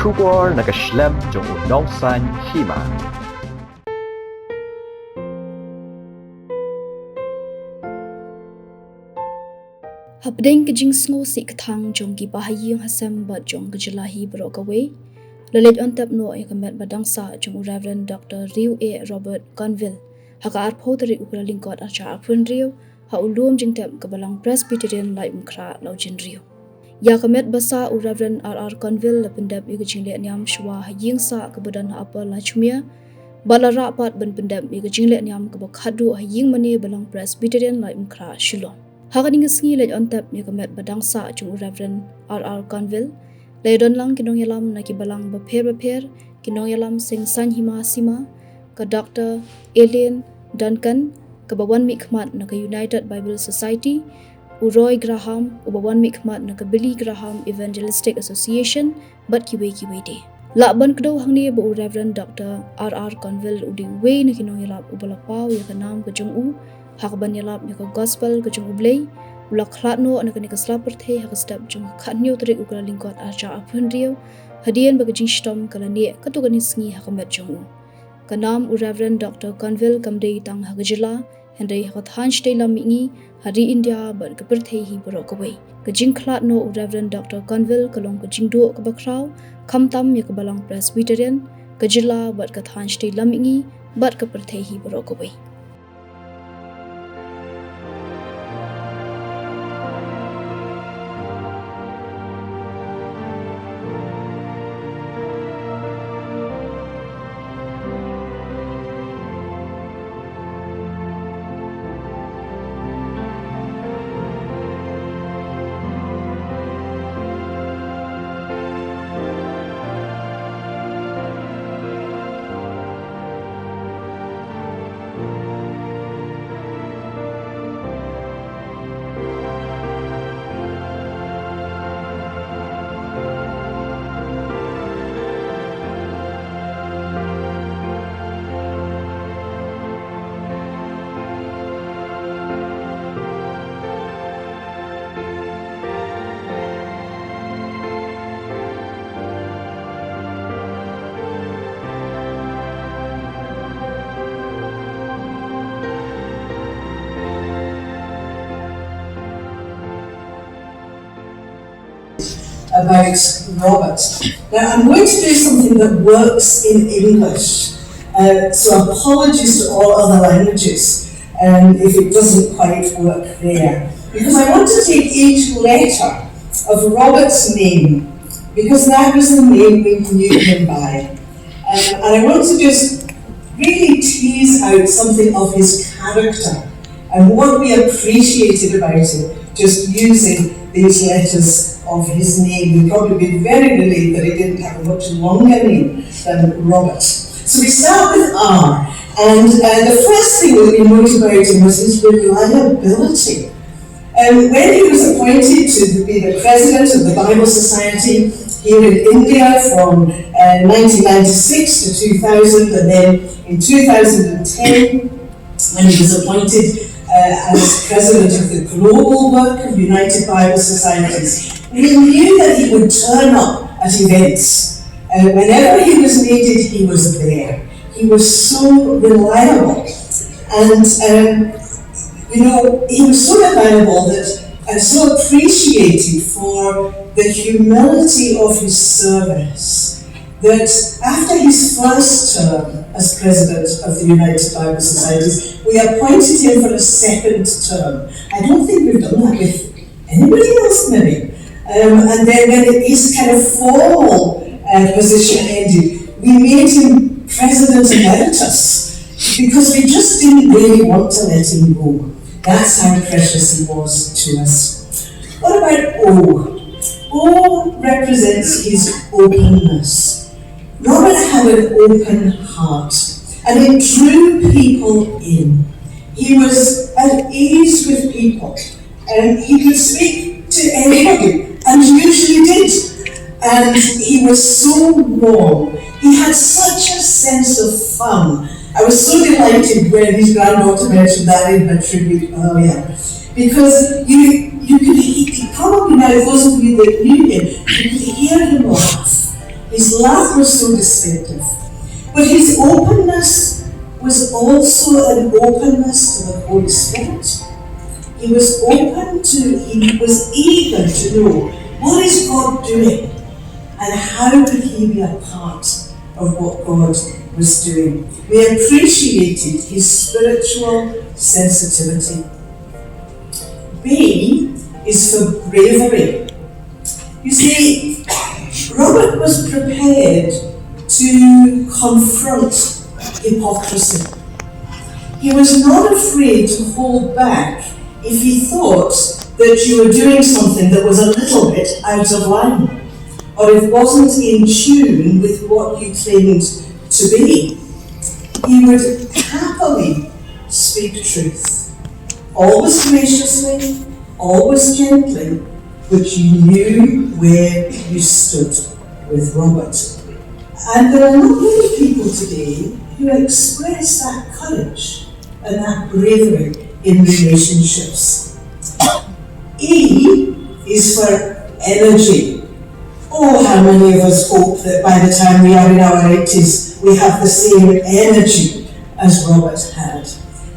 Shubor nakaslem jong unongsan Hima. Habdeng ke Jingsngewsih kathang jong ki bahayang hasam bat jong gejelahi berokaway. Leit Ontep no ay kamet badangsa jong Reverend Dr. Riu A. Robert Cunville. Haka arpo dari ukra lingkot archa apun Riu. Ha ulum Jingtep kebalang Presbyterian Leit lau jin Riu. Ya kamet basa Reverend R.R. Cunville lependap yu kejingle niam shwa haying sa kebadan apa lachmia. Balara pat ben pendap yu kejingle niam kebakhadu haying mani balang Presbyterian Leit shulong. Hakaning ngi Leit Ontep yu kamet badangsa jong Reverend R.R. Cunville. Leidon lang kinong yalam na kibalang bapher kinong yalam sing san Hima sima ka Dr. Alien Duncan ka bawan mikmat na ka United Bible Society Roy Graham ubawan mikmat na ka Billy Graham Evangelistic Association bat kiwe de lakban kdo hangni ba Reverend Dr. R.R. Cunville udi we na kinong yalap ubalapaw ya kanam ka jong u hakban yalap ya ka gospel ka jong ublay ula Khlad no anak ni kasla perthe ha step jong khanyo trik ukra lingkot archa apun Riu hadian ba jingstom kala ni katugani sngi ha kamet jong kanam Reverend Dr. Cunville kamdei tang ha gajila hendai ha thanch te lamingi hari India ban ka perthe hi borokawai ka jing Khlad no Reverend Dr. Cunville kalong ka jingdo ka bakraw kamtam ya ka balang Presbyterian gajila bat ka thanch te lamingi bat ka perthe hi borokawai. About Robert. Now I'm going to do something that works in English, so apologies to all other languages if it doesn't quite work there. Because I want to take each letter of Robert's name, because that was the name we knew him by. And I want to just really tease out something of his character and what we appreciated about it, just using these letters of his name. You'll probably be very relieved that he didn't have a much longer name than Robert. So we start with R, and the first thing that we noted about him was his reliability. When he was appointed to be the president of the Bible Society here in India from 1996 to 2000, and then in 2010, when he was appointed as president of the global work of United Bible Societies, we knew that he would turn up at events. Whenever he was needed, he was there. He was so reliable. And, he was so reliable and so appreciated for the humility of his service that after his first term as president of the United Bible Societies, we appointed him for a second term. I don't think we've done that with anybody else, maybe. And then when his kind of formal position ended, we made him president emeritus because we just didn't really want to let him go. That's how precious he was to us. What about O? O represents his openness. Robert had an open heart, and it drew people in. He was at ease with people, and he could speak to anybody, and usually did. And he was so warm. He had such a sense of fun. I was so delighted when his granddaughter mentioned that in her tribute earlier, because you could probably now, those of you that knew him, you could hear him laugh. His laugh was so distinctive. But his openness was also an openness to the Holy Spirit. He was eager to know, what is God doing? And how could he be a part of what God was doing? We appreciated his spiritual sensitivity. B is for bravery. You see, Robert was prepared to confront hypocrisy. He was not afraid to hold back if he thought that you were doing something that was a little bit out of line, or it wasn't in tune with what you claimed to be. He would happily speak truth, always graciously, always gently, but you knew where you stood with Robert. And there are not many people today who express that courage and that bravery in relationships. E is for energy. Oh, how many of us hope that by the time we are in our 80s, we have the same energy as Robert had.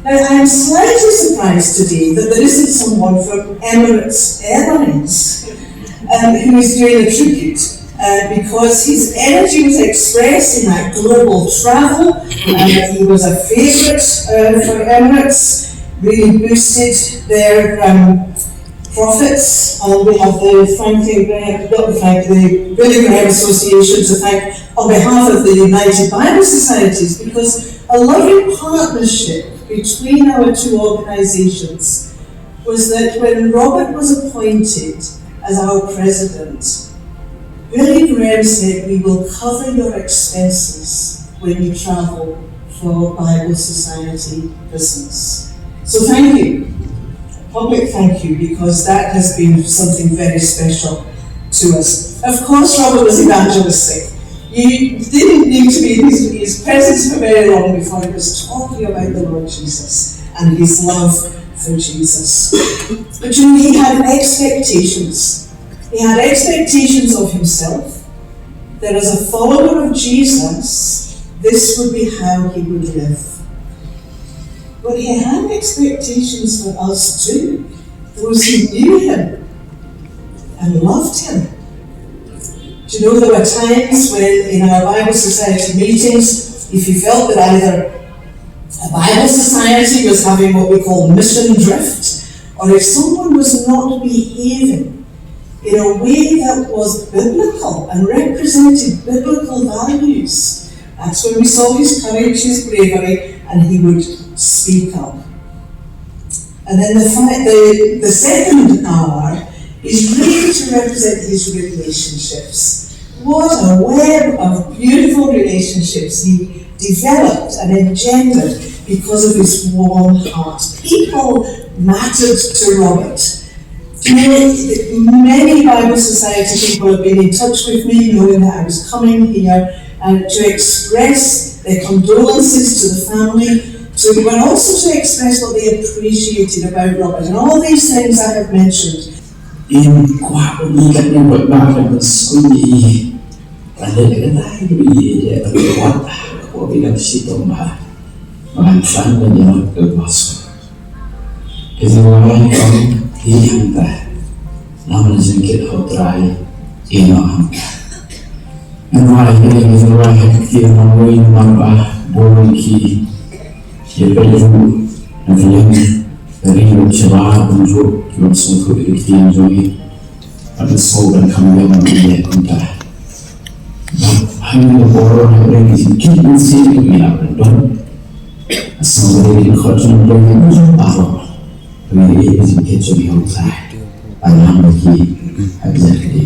Now, I'm slightly surprised today that there isn't someone from Emirates Airlines who is doing a tribute, because his energy was expressed in that global travel, and he was a favourite for Emirates, really boosted their profits. And we have the Billy Graham Association to thank on behalf of the United Bible Societies, because a loving partnership between our two organisations was that when Robert was appointed as our president, Billy Graham said, we will cover your expenses when you travel for Bible Society business. So thank you, public thank you, because that has been something very special to us. Of course, Robert was evangelistic. He didn't need to be in his presence for very long before he was talking about the Lord Jesus and his love for Jesus. But you know, he had expectations. He had expectations of himself, that as a follower of Jesus, this would be how he would live. But he had expectations for us too, those who knew him and loved him. Do you know, there were times when in our Bible Society meetings, if you felt that either a Bible Society was having what we call mission drift, or if someone was not behaving in a way that was biblical and represented biblical values, that's when we saw his courage, his bravery, and he would speak up. And then the second R is really to represent his relationships. What a web of beautiful relationships he developed and engendered because of his warm heart. People mattered to Robert. Many Bible Society people have been in touch with me knowing that I was coming here and to express their condolences to the family, but also to express what they appreciated about Robert. And all these things I have mentioned. In quite a week, I went back and was only and then I really what we got shit on my son when you're not the boss. Is it why he and that? Now doesn't get how dry in our and why he is why I feel my way in my boring key. You better and the young Chabad and Joe, not so good if you enjoy it. But the soul and come in and be a contact. But I'm the borrower, I bring it in keep on saving me up and done. As somebody in Cotton Blowing was a power. When it is in kitchen outside, I am the key exactly.